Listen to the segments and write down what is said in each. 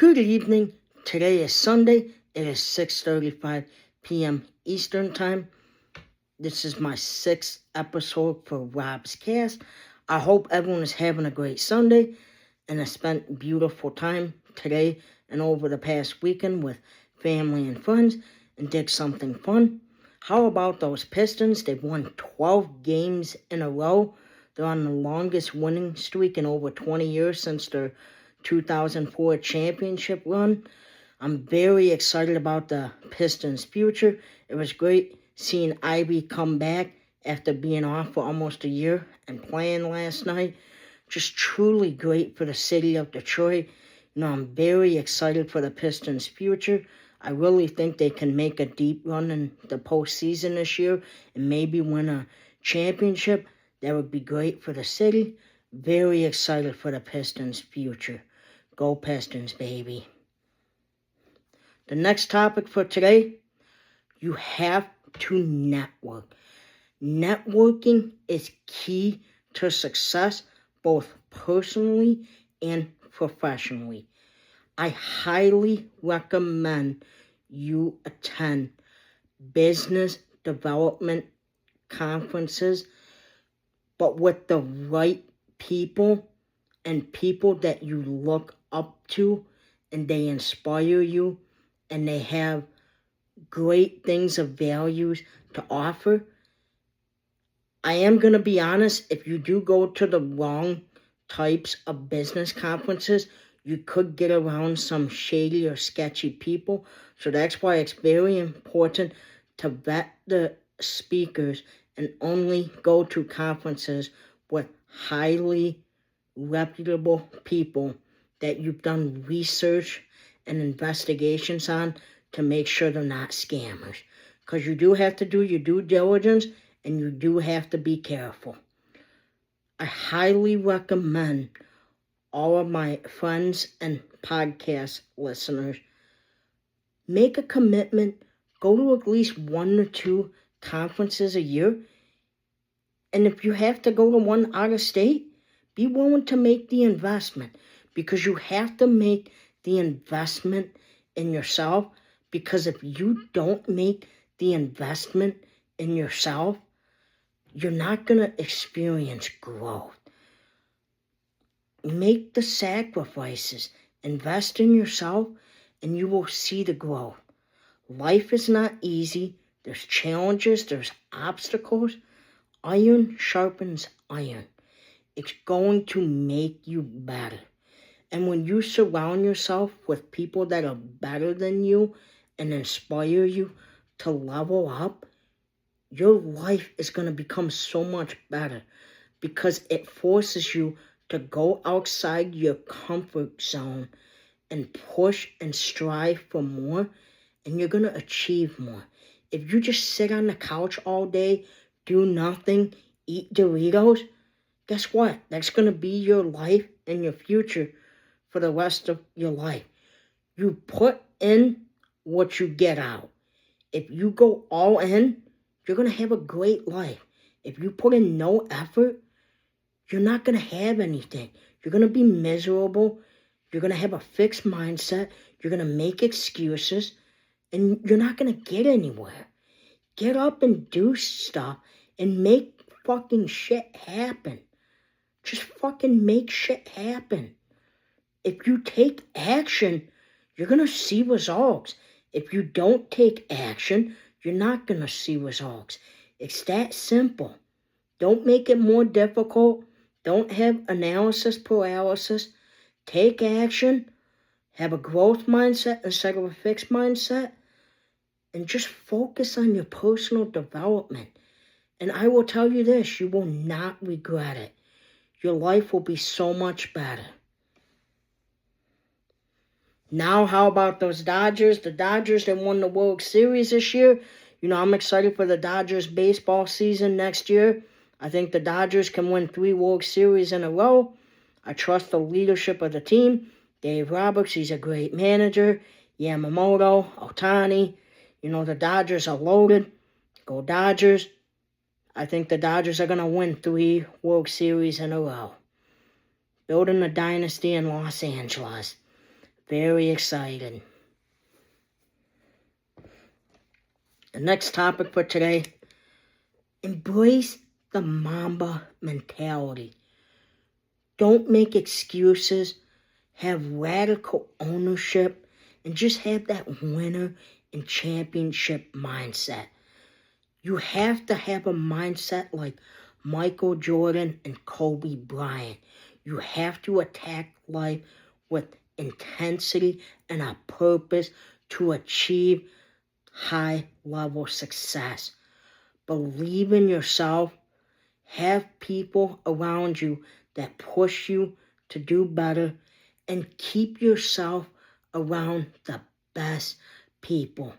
Good evening. Today is Sunday. It is 6:35 p.m. Eastern Time. This is my 6th episode for Rob's Cast. I hope everyone is having a great Sunday and has spent beautiful time today and over the past weekend with family and friends and did something fun. How about those Pistons? They've won 12 games in a row. They're on the longest winning streak in over 20 years since their 2004 championship run. I'm very excited about the Pistons' future. It was great seeing Ivy come back after being off for almost a year and playing last night. Just truly great for the city of Detroit. I'm very excited for the Pistons' future. I really think they can make a deep run in the postseason this year and maybe win a championship. That would be great for the city. Very excited for the Pistons' future. Go Pistons, baby. The next topic for today, you have to network. Networking is key to success, both personally and professionally. I highly recommend you attend business development conferences, but with the right people and people that you look up to and they inspire you and they have great things of values to offer. I am going to be honest, if you do go to the wrong types of business conferences, you could get around some shady or sketchy people. So that's why it's very important to vet the speakers and only go to conferences with highly reputable people that you've done research and investigations on to make sure they're not scammers. Because you do have to do your due diligence and you do have to be careful. I highly recommend all of my friends and podcast listeners make a commitment, go to at least 1 or 2 conferences a year. And if you have to go to one out of state, be willing to make the investment, because you have to make the investment in yourself, because if you don't make the investment in yourself, you're not going to experience growth. Make the sacrifices, invest in yourself, and you will see the growth. Life is not easy. There's challenges, there's obstacles. Iron sharpens iron. It's going to make you better. And when you surround yourself with people that are better than you and inspire you to level up, your life is going to become so much better, because it forces you to go outside your comfort zone and push and strive for more, and you're going to achieve more. If you just sit on the couch all day, do nothing, eat Doritos, guess what? That's going to be your life and your future for the rest of your life. You put in what you get out. If you go all in, you're going to have a great life. If you put in no effort, you're not going to have anything. You're going to be miserable. You're going to have a fixed mindset. You're going to make excuses, and you're not going to get anywhere. Get up and do stuff and make fucking shit happen. Just fucking make shit happen. If you take action, you're going to see results. If you don't take action, you're not going to see results. It's that simple. Don't make it more difficult. Don't have analysis paralysis. Take action. Have a growth mindset instead of a fixed mindset. And just focus on your personal development. And I will tell you this, you will not regret it. Your life will be so much better. Now, how about those Dodgers? The Dodgers that won the World Series this year. I'm excited for the Dodgers baseball season next year. I think the Dodgers can win 3 World Series in a row. I trust the leadership of the team. Dave Roberts, he's a great manager. Yamamoto, Ohtani. The Dodgers are loaded. Go Dodgers. I think the Dodgers are going to win 3 World Series in a row. Building a dynasty in Los Angeles. Very excited. The next topic for today, embrace the Mamba mentality. Don't make excuses. Have radical ownership and just have that winner and championship mindset. You have to have a mindset like Michael Jordan and Kobe Bryant. You have to attack life with intensity and a purpose to achieve high-level success. Believe in yourself. Have people around you that push you to do better, and keep yourself around the best people,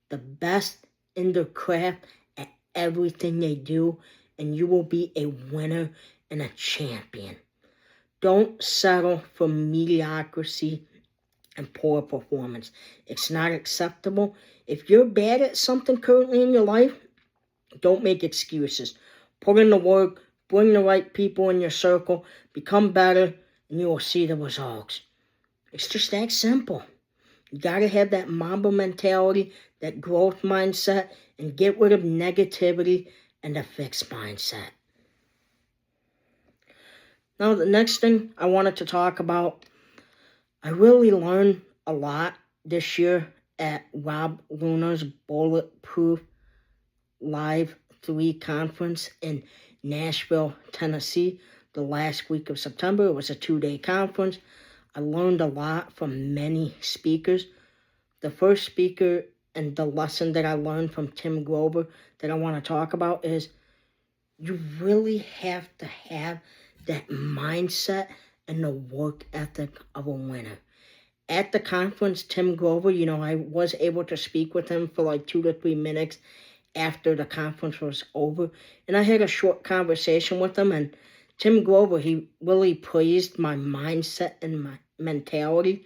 the best in their craft at everything they do, and you will be a winner and a champion. Don't settle for mediocrity and poor performance. It's not acceptable. If you're bad at something currently in your life, don't make excuses. Put in the work, bring the right people in your circle, become better, and you will see the results. It's just that simple. You got to have that Mamba mentality, that growth mindset, and get rid of negativity and a fixed mindset. Now, the next thing I wanted to talk about, I really learned a lot this year at Rob Luna's Bulletproof Live 3 conference in Nashville, Tennessee, the last week of September. It was a 2-day conference. I learned a lot from many speakers. The first speaker and the lesson that I learned from Tim Grover that I want to talk about is you really have to have that mindset and the work ethic of a winner. At the conference, Tim Grover, I was able to speak with him for like 2 to 3 minutes after the conference was over. And I had a short conversation with him. And Tim Grover, he really praised my mindset and my mentality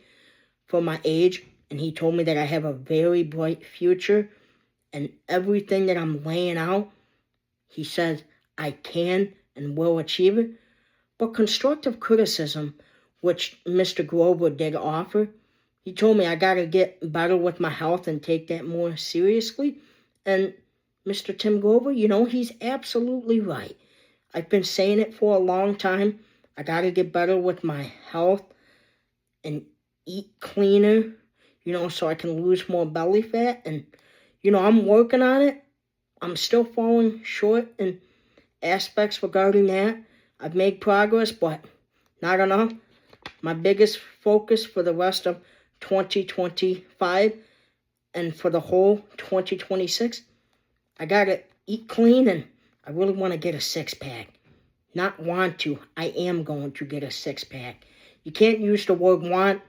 for my age. And he told me that I have a very bright future. And everything that I'm laying out, he says I can and will achieve it. But constructive criticism, which Mr. Grover did offer, he told me I got to get better with my health and take that more seriously. And Mr. Tim Grover, he's absolutely right. I've been saying it for a long time. I got to get better with my health and eat cleaner, so I can lose more belly fat. And, I'm working on it. I'm still falling short in aspects regarding that. I've made progress, but not enough. My biggest focus for the rest of 2025 and for the whole 2026, I got to eat clean, and I really want to get a 6-pack. Not want to. I am going to get a 6-pack. You can't use the word want.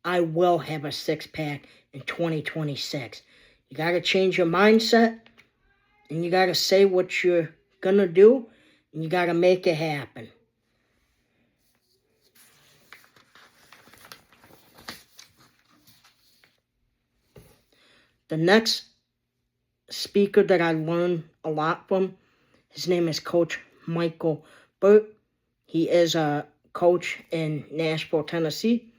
I will have a 6-pack in 2026. You got to change your mindset, and you got to say what you're going to do, and you got to make it happen. The next speaker that I learned a lot from, his name is Coach Michael Burt. He is a coach in Nashville, Tennessee.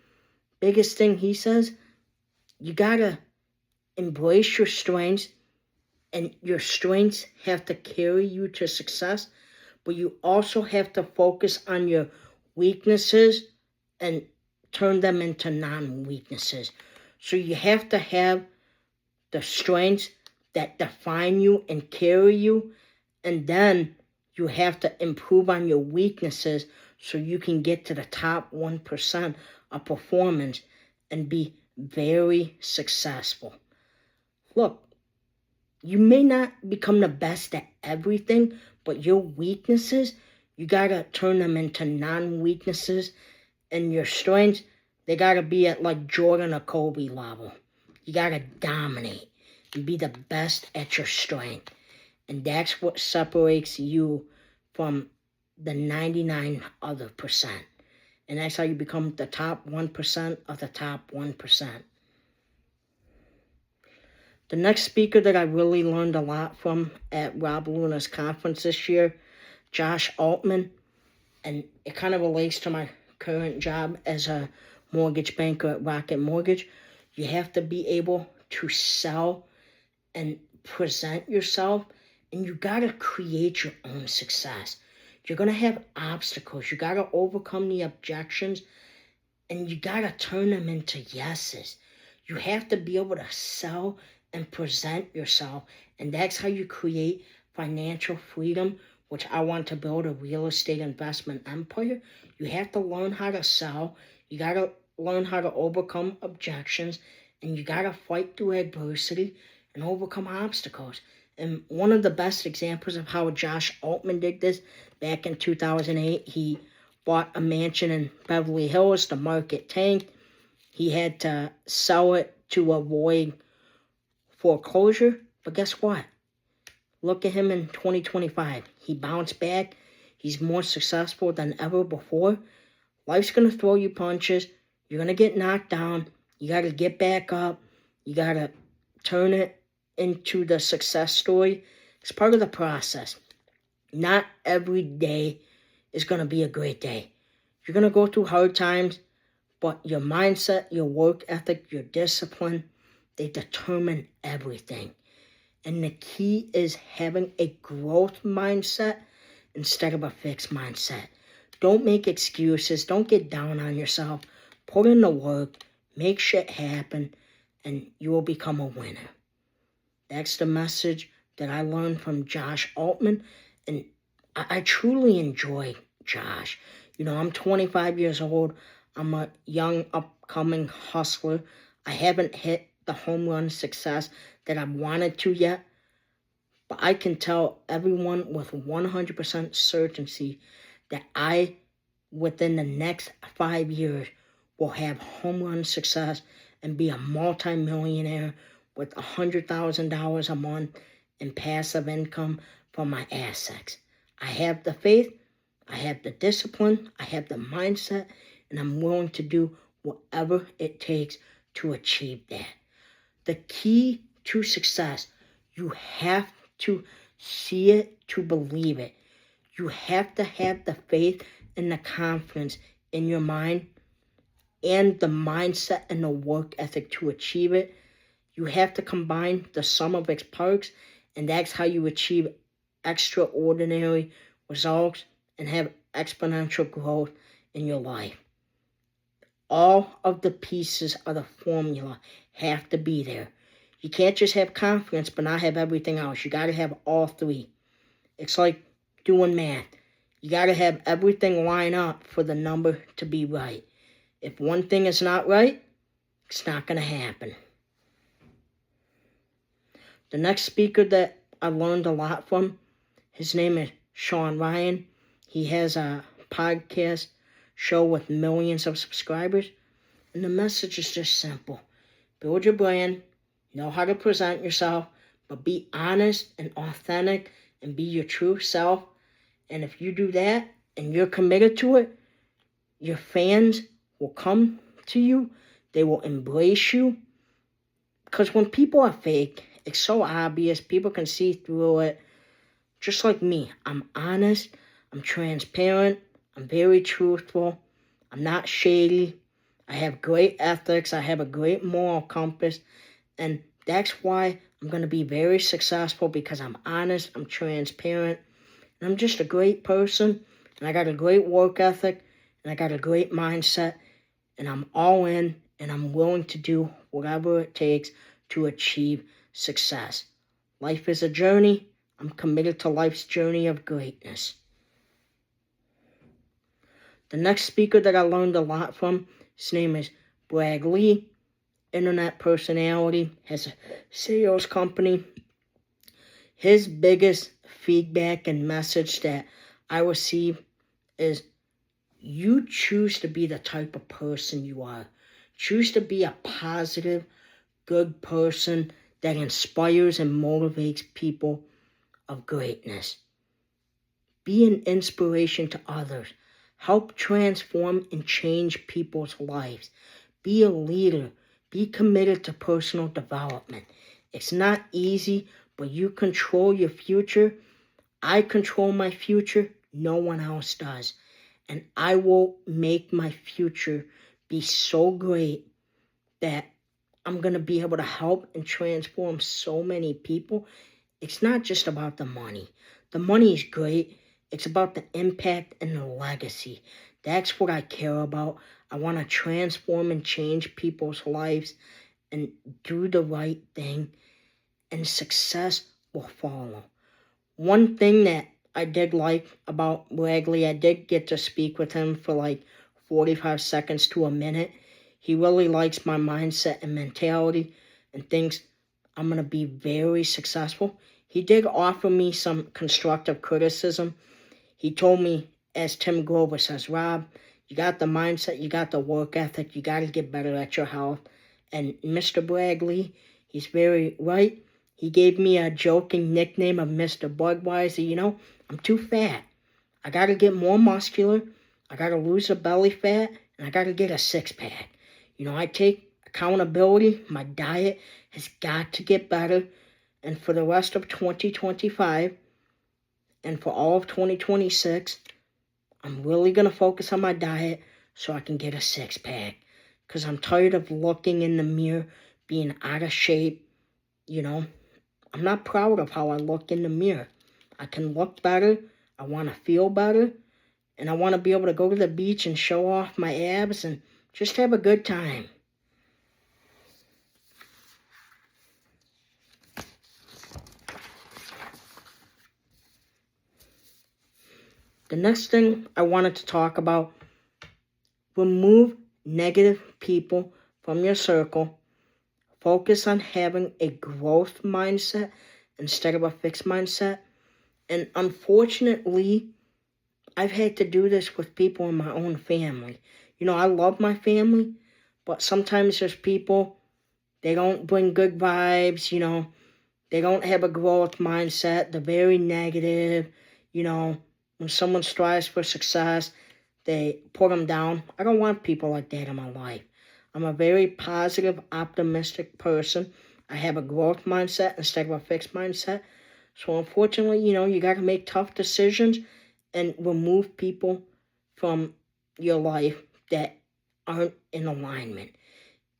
Biggest thing he says, you got to embrace your strengths, and your strengths have to carry you to success, but you also have to focus on your weaknesses and turn them into non-weaknesses. So you have to have the strengths that define you and carry you, and then you have to improve on your weaknesses so you can get to the top 1% of performance and be very successful. Look, you may not become the best at everything, but your weaknesses, you got to turn them into non-weaknesses, and your strengths, they got to be at like Jordan or Kobe level. You got to dominate and be the best at your strength. And that's what separates you from the 99 other percent. And that's how you become the top 1% of the top 1%. The next speaker that I really learned a lot from at Rob Luna's conference this year, Josh Altman, and it kind of relates to my current job as mortgage banker at Rocket Mortgage. You have to be able to sell and present yourself, and you got to create your own success. You're going to have obstacles. You got to overcome the objections, and you got to turn them into yeses. You have to be able to sell and present yourself, and that's how you create financial freedom, which I want to build a real estate investment empire. You have to learn how to sell. You got to learn how to overcome objections, and you got to fight through adversity and overcome obstacles. And one of the best examples of how Josh Altman did this, back in 2008, he bought a mansion in Beverly Hills. The market tanked. He had to sell it to avoid foreclosure. But guess what? Look at him in 2025. He bounced back. He's more successful than ever before. Life's going to throw you punches. You're going to get knocked down. You got to get back up. You got to turn it into the success story. It's part of the process. Not every day is going to be a great day. You're going to go through hard times, but your mindset, your work ethic, your discipline, they determine everything. And the key is having a growth mindset instead of a fixed mindset. Don't make excuses. Don't get down on yourself. Put in the work. Make shit happen, and you will become a winner. That's the message that I learned from Josh Altman, and I truly enjoy Josh. You know, I'm 25 years old. I'm a young, upcoming hustler. I haven't hit the home run success that I wanted to yet, but I can tell everyone with 100% certainty that I, within the next 5 years, will have home run success and be a multi-millionaire with $100,000 a month in passive income from my assets. I have the faith, I have the discipline, I have the mindset, and I'm willing to do whatever it takes to achieve that. The key to success, you have to see it to believe it. You have to have the faith and the confidence in your mind and the mindset and the work ethic to achieve it. You have to combine the sum of its parts, and that's how you achieve extraordinary results and have exponential growth in your life. All of the pieces of the formula have to be there. You can't just have confidence but not have everything else. You got to have all three. It's like doing math. You got to have everything line up for the number to be right. If one thing is not right, it's not going to happen. The next speaker that I learned a lot from, his name is Sean Ryan. He has a podcast show with millions of subscribers. And the message is just simple. Build your brand, know how to present yourself, but be honest and authentic and be your true self. And if you do that and you're committed to it, your fans will come to you. They will embrace you. Because when people are fake, it's so obvious. People can see through it. Just like me, I'm honest. I'm transparent. I'm very truthful. I'm not shady. I have great ethics. I have a great moral compass. And that's why I'm going to be very successful, because I'm honest. I'm transparent. And I'm just a great person. And I got a great work ethic. And I got a great mindset. And I'm all in. And I'm willing to do whatever it takes to achieve success. Life is a journey. I'm committed to life's journey of greatness. The next speaker that I learned a lot from, his name is Brad Lee. Internet personality, has a sales company. His biggest feedback and message that I receive is, you choose to be the type of person you are. Choose to be a positive, good person that inspires and motivates people of greatness. Be an inspiration to others. Help transform and change people's lives. Be a leader. Be committed to personal development. It's not easy, but you control your future. I control my future. No one else does. And I will make my future be so great that I'm going to be able to help and transform so many people. It's not just about the money. The money is great. It's about the impact and the legacy. That's what I care about. I want to transform and change people's lives and do the right thing, and success will follow. One thing that I did like about Ragley, I did get to speak with him for like 45 seconds to a minute. He really likes my mindset and mentality and thinks I'm going to be very successful. He did offer me some constructive criticism. He told me, as Tim Grover says, Rob, you got the mindset, you got the work ethic, you got to get better at your health. And Mr. Bragley, he's very right. He gave me a joking nickname of Mr. Budweiser. You know, I'm too fat. I got to get more muscular. I got to lose the belly fat. And I got to get a six-pack. You know, I take accountability. My diet has got to get better. And for the rest of 2025 and for all of 2026, I'm really going to focus on my diet so I can get a six-pack. Because I'm tired of looking in the mirror, being out of shape. You know, I'm not proud of how I look in the mirror. I can look better. I want to feel better. And I want to be able to go to the beach and show off my abs and just have a good time. The next thing I wanted to talk about, remove negative people from your circle. Focus on having a growth mindset instead of a fixed mindset. And unfortunately, I've had to do this with people in my own family. You know, I love my family, but sometimes there's people, they don't bring good vibes, you know. They don't have a growth mindset. They're very negative. You know, when someone strives for success, they put them down. I don't want people like that in my life. I'm a very positive, optimistic person. I have a growth mindset instead of a fixed mindset. So unfortunately, you know, you got to make tough decisions and remove people from your life that aren't in alignment.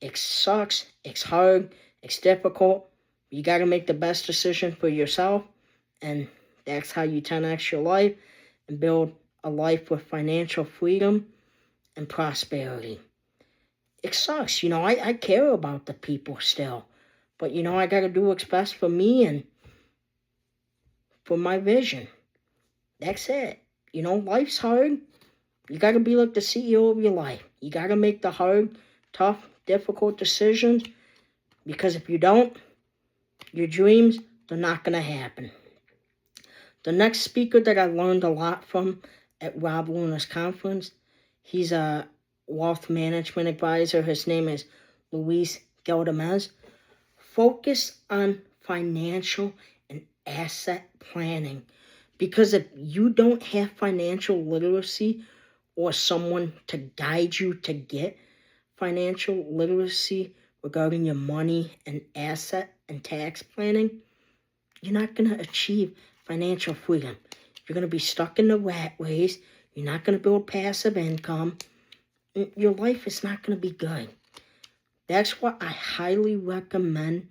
It sucks. It's hard. It's difficult. You got to make the best decision for yourself. And that's how you 10x your life and build a life with financial freedom and prosperity. It sucks. You know, I care about the people still. But, you know, I got to do what's best for me and for my vision. That's it. You know, life's hard. You got to be like the CEO of your life. You got to make the hard, tough, difficult decisions. Because if you don't, your dreams, they're not going to happen. The next speaker that I learned a lot from at Rob Luna's conference, he's a wealth management advisor. His name is Luis Galdamez. Focus on financial and asset planning. Because if you don't have financial literacy or someone to guide you to get financial literacy regarding your money and asset and tax planning, you're not going to achieve financial freedom. You're going to be stuck in the rat race. You're not going to build passive income. Your life is not going to be good. That's why I highly recommend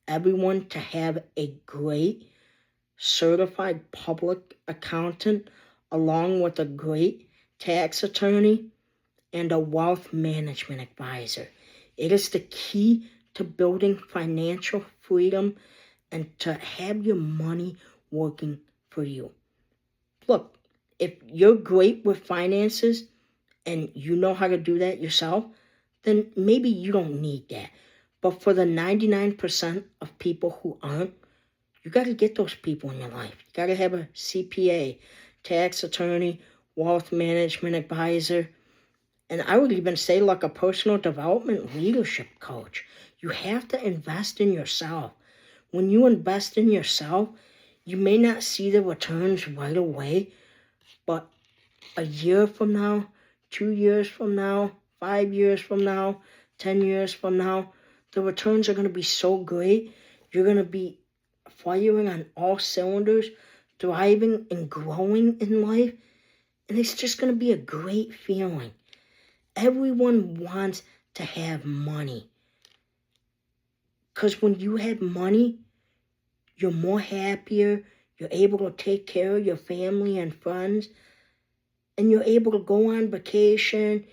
everyone to have a great certified public accountant along with a great tax attorney and a wealth management advisor. It is the key to building financial freedom and to have your money working for you. Look, if you're great with finances and you know how to do that yourself, then maybe you don't need that. But for the 99% of people who aren't, you got to get those people in your life. You got to have a CPA, tax attorney, wealth management advisor, and I would even say like a personal development leadership coach. You have to invest in yourself. When you invest in yourself, you may not see the returns right away, but a year from now, 2 years from now, 5 years from now, 10 years from now, the returns are going to be so great. You're going to be firing on all cylinders, thriving and growing in life, and it's just going to be a great feeling. Everyone wants to have money. Because when you have money, you're more happier, you're able to take care of your family and friends, and you're able to go on vacation,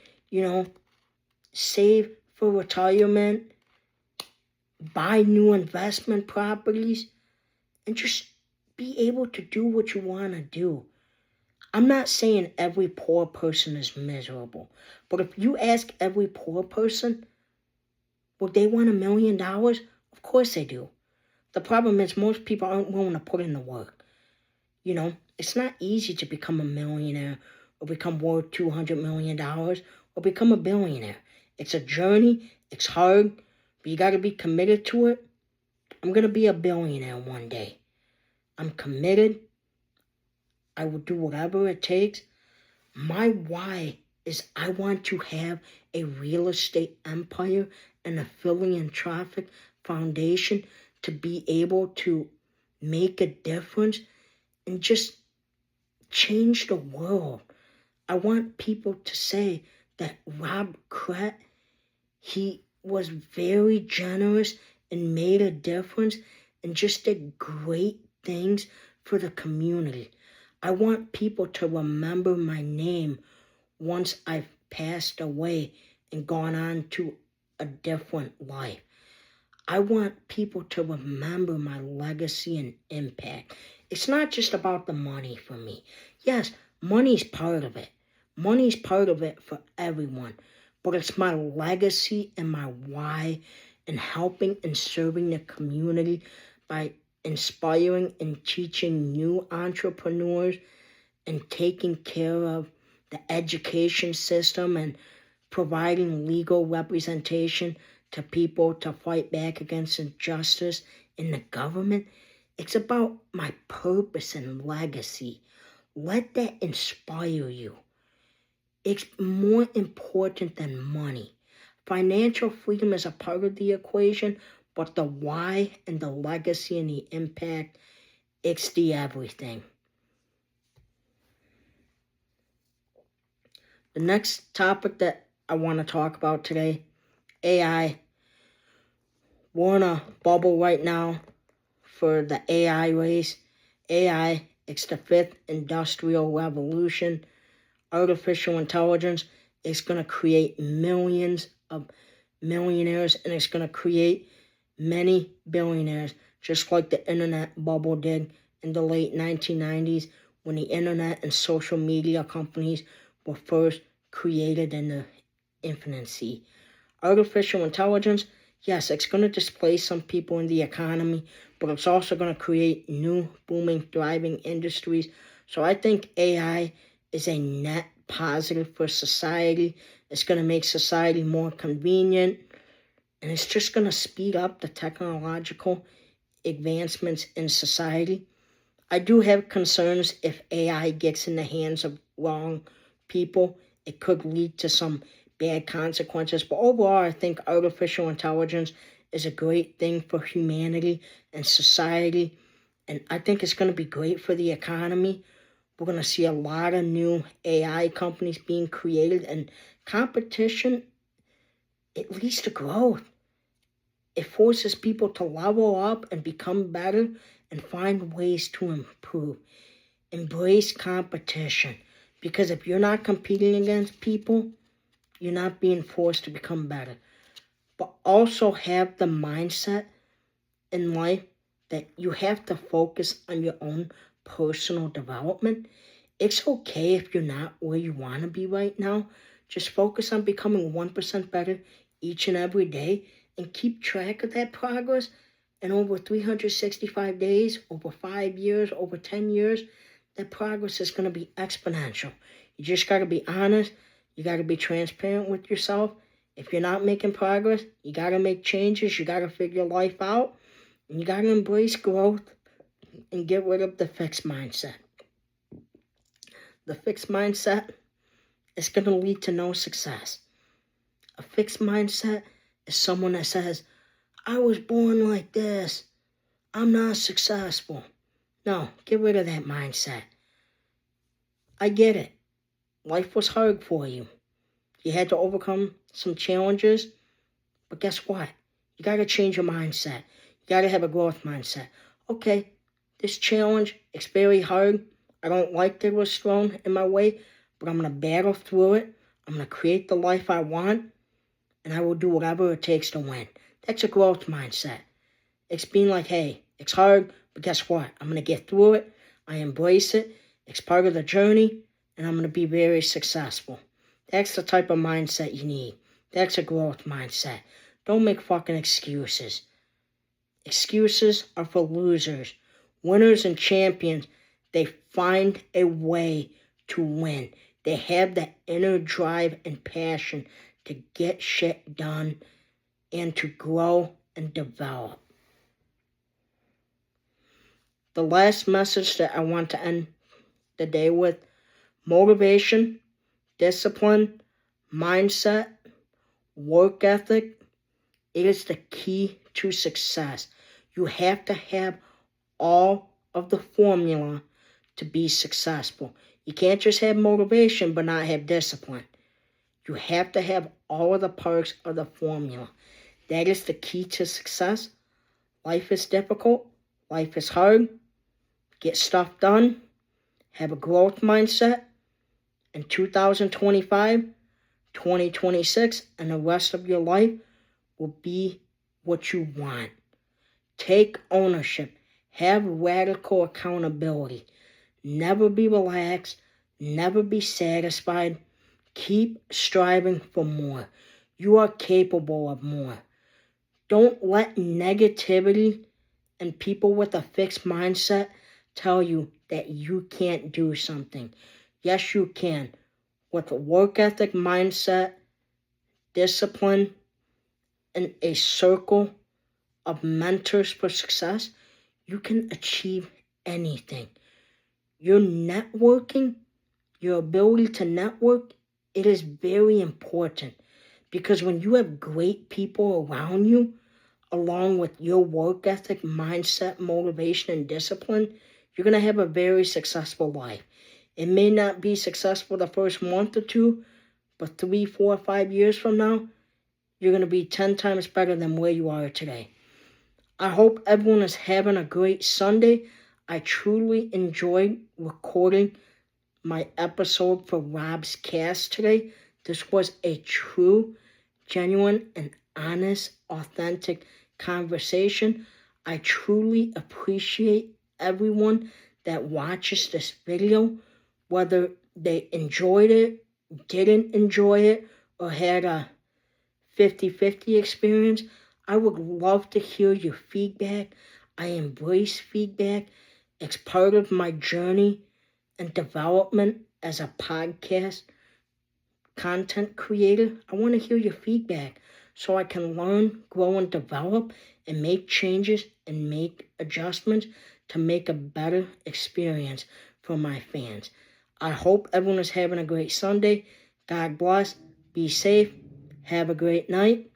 save for retirement, buy new investment properties, and just be able to do what you want to do. I'm not saying every poor person is miserable, but if you ask every poor person, would they want $1 million? Of course they do. The problem is most people aren't willing to put in the work. It's not easy to become a millionaire or become worth $200 million or become a billionaire. It's a journey. It's hard, but you got to be committed to it. I'm going to be a billionaire one day. I'm committed. I will do whatever it takes. My why is I want to have a real estate empire and a philanthropic foundation to be able to make a difference and just change the world. I want people to say that Rob Kret, he was very generous and made a difference and just did great things for the community. I want people to remember my name once I've passed away and gone on to a different life. I want people to remember my legacy and impact. It's not just about the money for me. Yes, money's part of it. Money's part of it for everyone. But it's my legacy and my why in helping and serving the community by inspiring and teaching new entrepreneurs and taking care of the education system and providing legal representation to people to fight back against injustice in the government. It's about my purpose and legacy. Let that inspire you. It's more important than money. Financial freedom is a part of the equation, but the why and the legacy and the impact, it's the everything. The next topic that I want to talk about today, AI. We're in a bubble right now for the AI race. AI, it's the fifth industrial revolution. Artificial intelligence is going to create millions of millionaires and it's going to create many billionaires, just like the internet bubble did in the late 1990s when the internet and social media companies were first created in the infancy. Artificial intelligence, yes, it's going to displace some people in the economy, but it's also going to create new, booming, thriving industries. So I think AI is a net positive for society. It's going to make society more convenient, and it's just going to speed up the technological advancements in society. I do have concerns if AI gets in the hands of wrong people. It could lead to some bad consequences. But overall, I think artificial intelligence is a great thing for humanity and society. And I think it's going to be great for the economy. We're going to see a lot of new AI companies being created, and competition, it leads to growth. It forces people to level up and become better and find ways to improve. Embrace competition, because if you're not competing against people, you're not being forced to become better. But also have the mindset in life that you have to focus on your own personal development. It's okay if you're not where you want to be right now. Just focus on becoming 1% better each and every day and keep track of that progress. And over 365 days, over 5 years, over 10 years, that progress is going to be exponential. You just got to be honest. You got to be transparent with yourself. If you're not making progress, you got to make changes. You got to figure life out. And you got to embrace growth and get rid of the fixed mindset. The fixed mindset is going to lead to no success. A fixed mindset is someone that says, I was born like this. I'm not successful. No, get rid of that mindset. I get it. Life was hard for you. You had to overcome some challenges. But guess what? You got to change your mindset. You got to have a growth mindset. Okay, this challenge, it's very hard. I don't like that it was thrown in my way, but I'm going to battle through it. I'm going to create the life I want, and I will do whatever it takes to win. That's a growth mindset. It's being like, hey, it's hard, but guess what? I'm going to get through it. I embrace it. It's part of the journey, and I'm going to be very successful. That's the type of mindset you need. That's a growth mindset. Don't make fucking excuses. Excuses are for losers. Winners and champions, they find a way to win. They have that inner drive and passion to get shit done and to grow and develop. The last message that I want to end the day with: motivation, discipline, mindset, work ethic. It is the key to success. You have to have all of the formula to be successful. You can't just have motivation but not have discipline. You have to have all of the parts of the formula. That is the key to success. Life is difficult. Life is hard. Get stuff done. Have a growth mindset. In 2025, 2026, and the rest of your life will be what you want. Take ownership. Have radical accountability. Never be relaxed. Never be satisfied. Keep striving for more. You are capable of more. Don't let negativity and people with a fixed mindset tell you that you can't do something. Yes, you can. With a work ethic, mindset, discipline, and a circle of mentors for success, you can achieve anything. Your networking, your ability to network, it is very important, because when you have great people around you, along with your work ethic, mindset, motivation, and discipline, you're going to have a very successful life. It may not be successful the first month or two, but 3, 4, 5 years from now, you're going to be 10 times better than where you are today. I hope everyone is having a great Sunday. I truly enjoyed recording my episode for Rob's Cast today. This was a true, genuine, and honest, authentic conversation. I truly appreciate everyone that watches this video, whether they enjoyed it, didn't enjoy it, or had a 50-50 experience. I would love to hear your feedback. I embrace feedback. It's part of my journey and development as a podcast content creator. I want to hear your feedback so I can learn, grow, and develop, and make changes and make adjustments to make a better experience for my fans. I hope everyone is having a great Sunday. God bless. Be safe. Have a great night.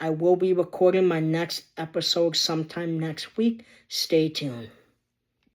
I will be recording my next episode sometime next week. Stay tuned.